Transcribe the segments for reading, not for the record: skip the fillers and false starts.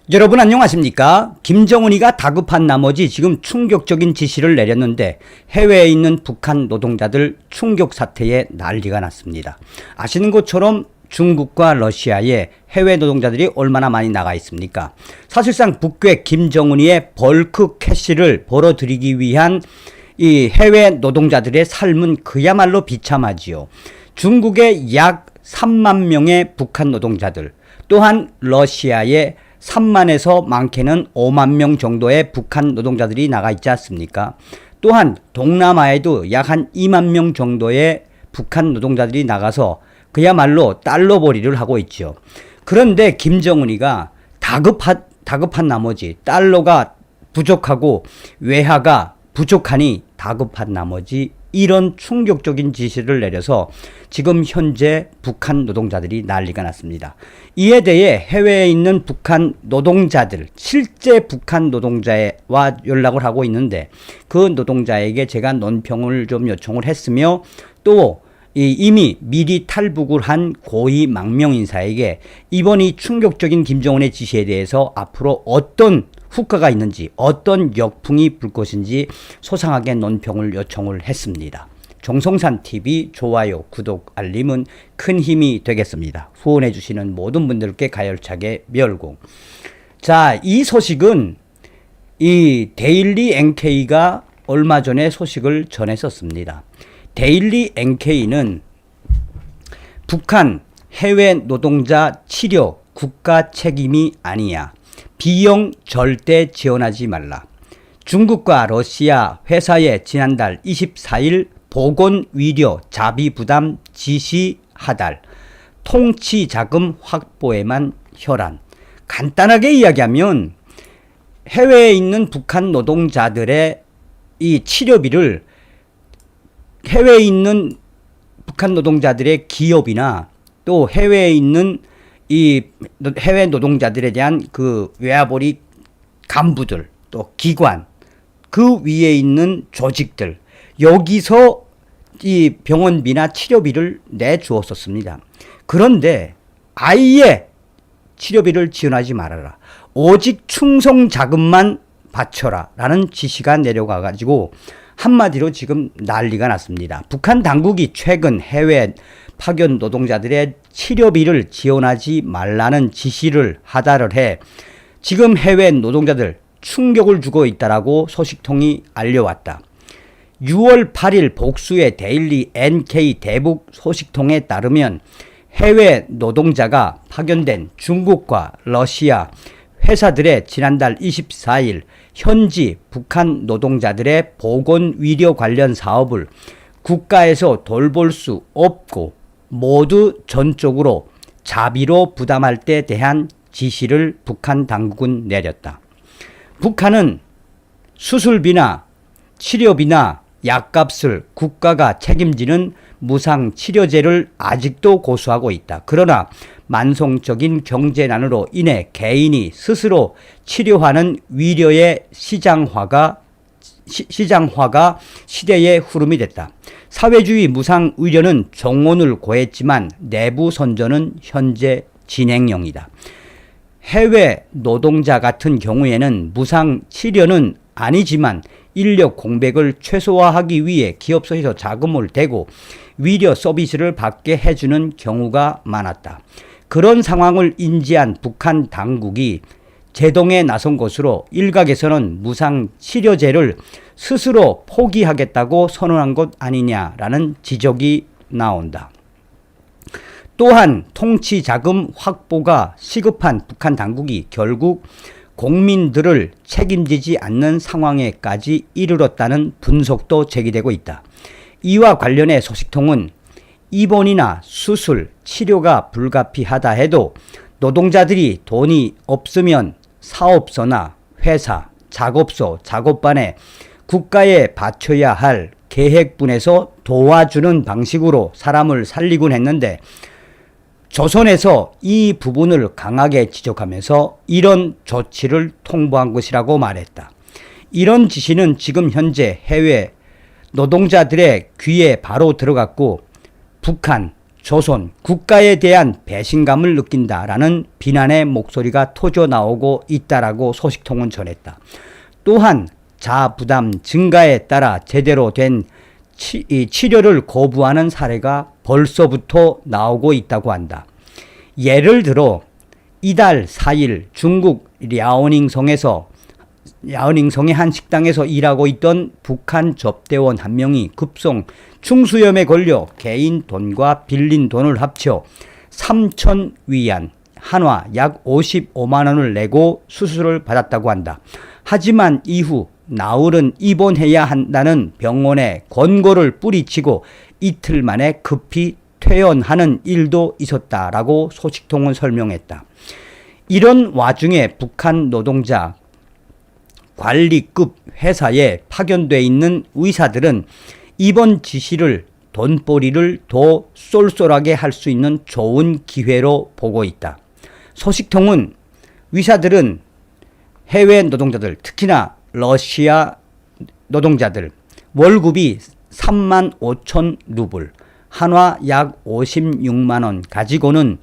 여러분 안녕하십니까? 김정은이가 다급한 나머지 지금 충격적인 지시를 내렸는데 해외에 있는 북한 노동자들 충격 사태에 난리가 났습니다. 아시는 것처럼 중국과 러시아에 해외 노동자들이 얼마나 많이 나가 있습니까? 사실상 북괴 김정은이의 벌크 캐시를 벌어들이기 위한 이 해외 노동자들의 삶은 그야말로 비참하지요. 중국의 약 3만 명의 북한 노동자들, 또한 러시아의 3만에서 많게는 5만 명 정도의 북한 노동자들이 나가 있지 않습니까? 또한 동남아에도 약 한 2만 명 정도의 북한 노동자들이 나가서 그야말로 달러벌이를 하고 있죠. 그런데 김정은이가 다급한 나머지 달러가 부족하고 외화가 부족하니 다급한 나머지 이런 충격적인 지시를 내려서 지금 현재 북한 노동자들이 난리가 났습니다. 이에 대해 해외에 있는 북한 노동자들, 실제 북한 노동자와 연락을 하고 있는데 그 노동자에게 제가 논평을 좀 요청을 했으며 또 이미 미리 탈북을 한 고위 망명 인사에게 이번 이 충격적인 김정은의 지시에 대해서 앞으로 어떤 후과가 있는지 어떤 역풍이 불 것인지 소상하게 논평을 요청을 했습니다. 정성산TV 좋아요, 구독, 알림은 큰 힘이 되겠습니다. 후원해 주시는 모든 분들께 가열차게 멸공. 자, 이 소식은 이 데일리 NK가 얼마 전에 소식을 전했었습니다. 데일리 NK는 북한 해외 노동자 치료 국가 책임이 아니야. 비용 절대 지원하지 말라. 중국과 러시아 회사에 지난달 24일 보건의료 자비 부담 지시 하달. 통치 자금 확보에만 혈안. 간단하게 이야기하면 해외에 있는 북한 노동자들의 이 치료비를 해외에 있는 북한 노동자들의 기업이나 또 해외에 있는 이 해외 노동자들에 대한 그 외화벌이 간부들 또 기관 그 위에 있는 조직들 여기서 이 병원비나 치료비를 내주었었습니다. 그런데 아예 치료비를 지원하지 말아라. 오직 충성 자금만 바쳐라 라는 지시가 내려가 가지고 한마디로 지금 난리가 났습니다. 북한 당국이 최근 해외 파견 노동자들의 치료비를 지원하지 말라는 지시를 하달을 해 지금 해외 노동자들 충격을 주고 있다라고 소식통이 알려왔다. 6월 8일 복수의 데일리 NK 대북 소식통에 따르면 해외 노동자가 파견된 중국과 러시아 회사들의 지난달 24일 현지 북한 노동자들의 보건의료 관련 사업을 국가에서 돌볼 수 없고 모두 전적으로 자비로 부담할 때 대한 지시를 북한 당국은 내렸다. 북한은 수술비나 치료비나 약값을 국가가 책임지는 무상치료제를 아직도 고수하고 있다. 그러나 만성적인 경제난으로 인해 개인이 스스로 치료하는 위료의 시장화가 시대의 흐름이 됐다. 사회주의 무상의료는 종언을 고했지만 내부 선전은 현재 진행형이다. 해외 노동자 같은 경우에는 무상치료는 아니지만 인력 공백을 최소화하기 위해 기업소에서 자금을 대고 위료 서비스를 받게 해주는 경우가 많았다. 그런 상황을 인지한 북한 당국이 제동에 나선 것으로 일각에서는 무상치료제를 스스로 포기하겠다고 선언한 것 아니냐라는 지적이 나온다. 또한 통치자금 확보가 시급한 북한 당국이 결국 국민들을 책임지지 않는 상황에까지 이르렀다는 분석도 제기되고 있다. 이와 관련해 소식통은 입원이나 수술, 치료가 불가피하다 해도 노동자들이 돈이 없으면 사업소나 회사, 작업소, 작업반에 국가에 바쳐야 할 계획분에서 도와주는 방식으로 사람을 살리곤 했는데 조선에서 이 부분을 강하게 지적하면서 이런 조치를 통보한 것이라고 말했다. 이런 지시는 지금 현재 해외 노동자들의 귀에 바로 들어갔고 북한, 조선 국가에 대한 배신감을 느낀다라는 비난의 목소리가 터져 나오고 있다라고 소식통은 전했다. 또한 자부담 증가에 따라 제대로 된 치료를 거부하는 사례가 벌써부터 나오고 있다고 한다. 예를 들어 이달 4일 중국 랴오닝성의 한 식당에서 일하고 있던 북한 접대원 한 명이 급성 충수염에 걸려 개인 돈과 빌린 돈을 합쳐 3,000위안 한화 약 55만 원을 내고 수술을 받았다고 한다. 하지만 이후 나흘은 입원해야 한다는 병원의 권고를 뿌리치고 이틀 만에 급히 퇴원하는 일도 있었다라고 소식통은 설명했다. 이런 와중에 북한 노동자 관리급 회사에 파견돼 있는 의사들은 이번 지시를 돈벌이를 더 쏠쏠하게 할 수 있는 좋은 기회로 보고 있다. 소식통은 의사들은 해외 노동자들, 특히나 러시아 노동자들 월급이 35,000 루블, 한화 약 56만 원 가지고는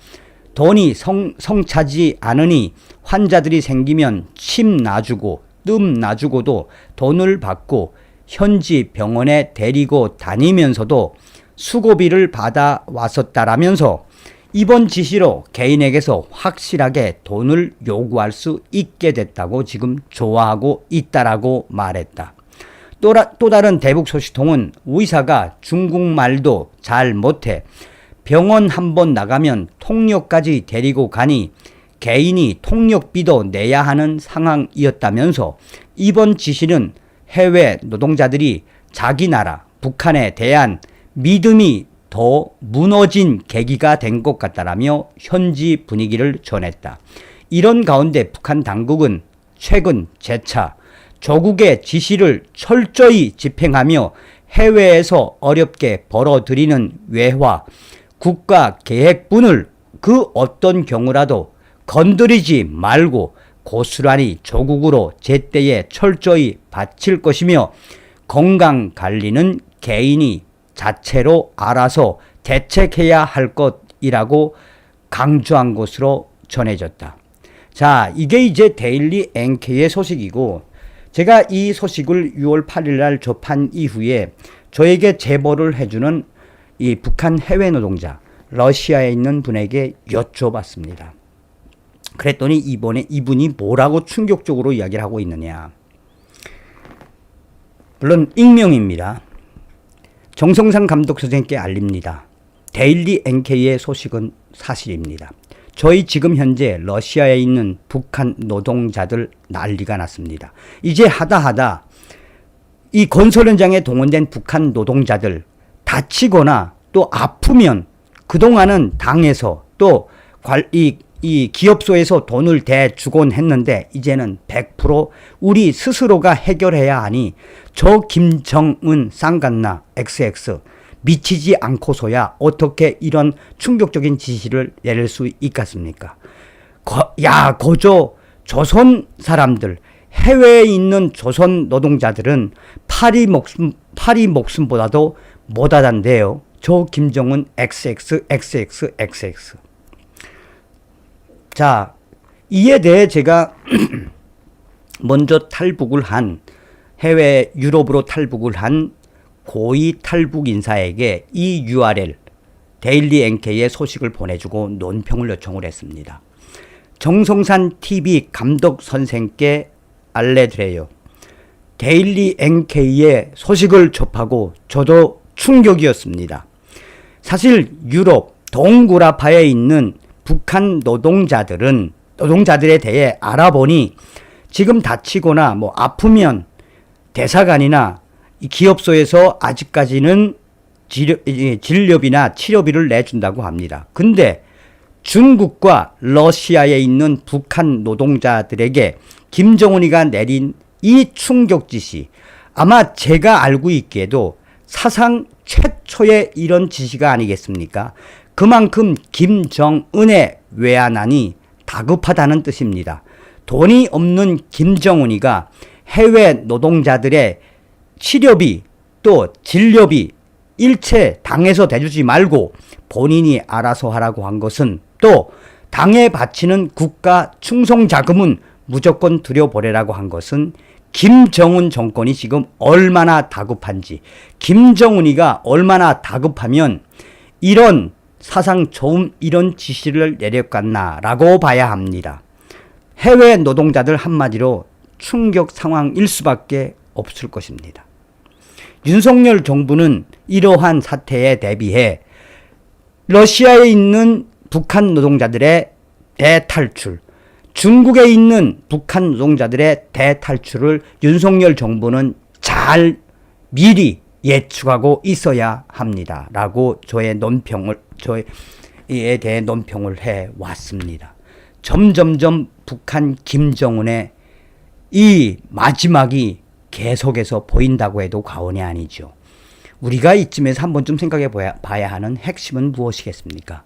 돈이 성차지 않으니 환자들이 생기면 침 놔주고 뜸 놔주고도 돈을 받고 현지 병원에 데리고 다니면서도 수고비를 받아 왔었다라면서 이번 지시로 개인에게서 확실하게 돈을 요구할 수 있게 됐다고 지금 좋아하고 있다라고 말했다. 또 다른 대북 소식통은 의사가 중국말도 잘 못해 병원 한번 나가면 통역까지 데리고 가니 개인이 통역비도 내야 하는 상황이었다면서 이번 지시는 해외 노동자들이 자기 나라 북한에 대한 믿음이 더 무너진 계기가 된 것 같다라며 현지 분위기를 전했다. 이런 가운데 북한 당국은 최근 재차 조국의 지시를 철저히 집행하며 해외에서 어렵게 벌어들이는 외화, 국가 계획분을 그 어떤 경우라도 건드리지 말고 고스란히 조국으로 제때에 철저히 바칠 것이며 건강관리는 개인이 자체로 알아서 대책해야 할 것이라고 강조한 것으로 전해졌다. 자, 이게 이제 데일리 NK의 소식이고 제가 이 소식을 6월 8일 날 접한 이후에 저에게 제보를 해주는 이 북한 해외 노동자 러시아에 있는 분에게 여쭤봤습니다. 그랬더니 이번에 이분이 뭐라고 충격적으로 이야기를 하고 있느냐. 물론 익명입니다. 정성상 감독 선생님께 알립니다. 데일리 NK의 소식은 사실입니다. 저희 지금 현재 러시아에 있는 북한 노동자들 난리가 났습니다. 이제 하다 이 건설 현장에 동원된 북한 노동자들 다치거나 또 아프면 그동안은 당에서 또 이 기업소에서 돈을 대주곤 했는데 이제는 100% 우리 스스로가 해결해야 하니 저 김정은 쌍간나 XX 미치지 않고서야 어떻게 이런 충격적인 지시를 내릴 수 있겠습니까? 거저 조선 사람들 해외에 있는 조선 노동자들은 파리 목숨보다도 못하단데요. 저 김정은 XXXXXX. 자, 이에 대해 제가 먼저 탈북을 한 해외 유럽으로 탈북을 한 고위 탈북 인사에게 이 URL 데일리 NK의 소식을 보내주고 논평을 요청을 했습니다. 정성산 TV 감독 선생께 알려드려요. 데일리 NK의 소식을 접하고 저도 충격이었습니다. 사실 유럽 동구라파에 있는 북한 노동자들에 대해 알아보니 지금 다치거나 뭐 아프면 대사관이나 기업소에서 아직까지는 진료비나 치료비를 내준다고 합니다. 근데 중국과 러시아에 있는 북한 노동자들에게 김정은이가 내린 이 충격 지시, 아마 제가 알고 있기에도 사상 최초의 이런 지시가 아니겠습니까? 그만큼 김정은의 외환안이 다급하다는 뜻입니다. 돈이 없는 김정은이가 해외 노동자들의 치료비 또 진료비 일체 당에서 대주지 말고 본인이 알아서 하라고 한 것은, 또 당에 바치는 국가 충성 자금은 무조건 들여보내라고 한 것은 김정은 정권이 지금 얼마나 다급한지, 김정은이가 얼마나 다급하면 이런 사상 처음 이런 지시를 내렸겠나라고 봐야 합니다. 해외 노동자들 한마디로 충격 상황일 수밖에 없을 것입니다. 윤석열 정부는 이러한 사태에 대비해 러시아에 있는 북한 노동자들의 대탈출, 중국에 있는 북한 노동자들의 대탈출을 윤석열 정부는 잘 미리 예측하고 있어야 합니다. 라고 저에 대해 논평을 해 왔습니다. 점점점 북한 김정은의 이 마지막이 계속해서 보인다고 해도 과언이 아니죠. 우리가 이쯤에서 한 번쯤 생각해 봐야 하는 핵심은 무엇이겠습니까?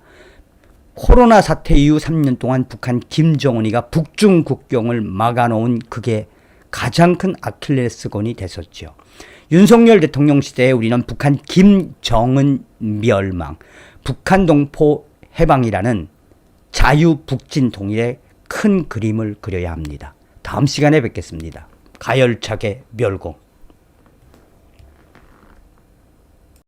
코로나 사태 이후 3년 동안 북한 김정은이가 북중 국경을 막아놓은 그게 가장 큰 아킬레스건이 됐었죠. 윤석열 대통령 시대에 우리는 북한 김정은 멸망, 북한 동포 해방이라는 자유 북진 통일의 큰 그림을 그려야 합니다. 다음 시간에 뵙겠습니다. 가열차게 멸공.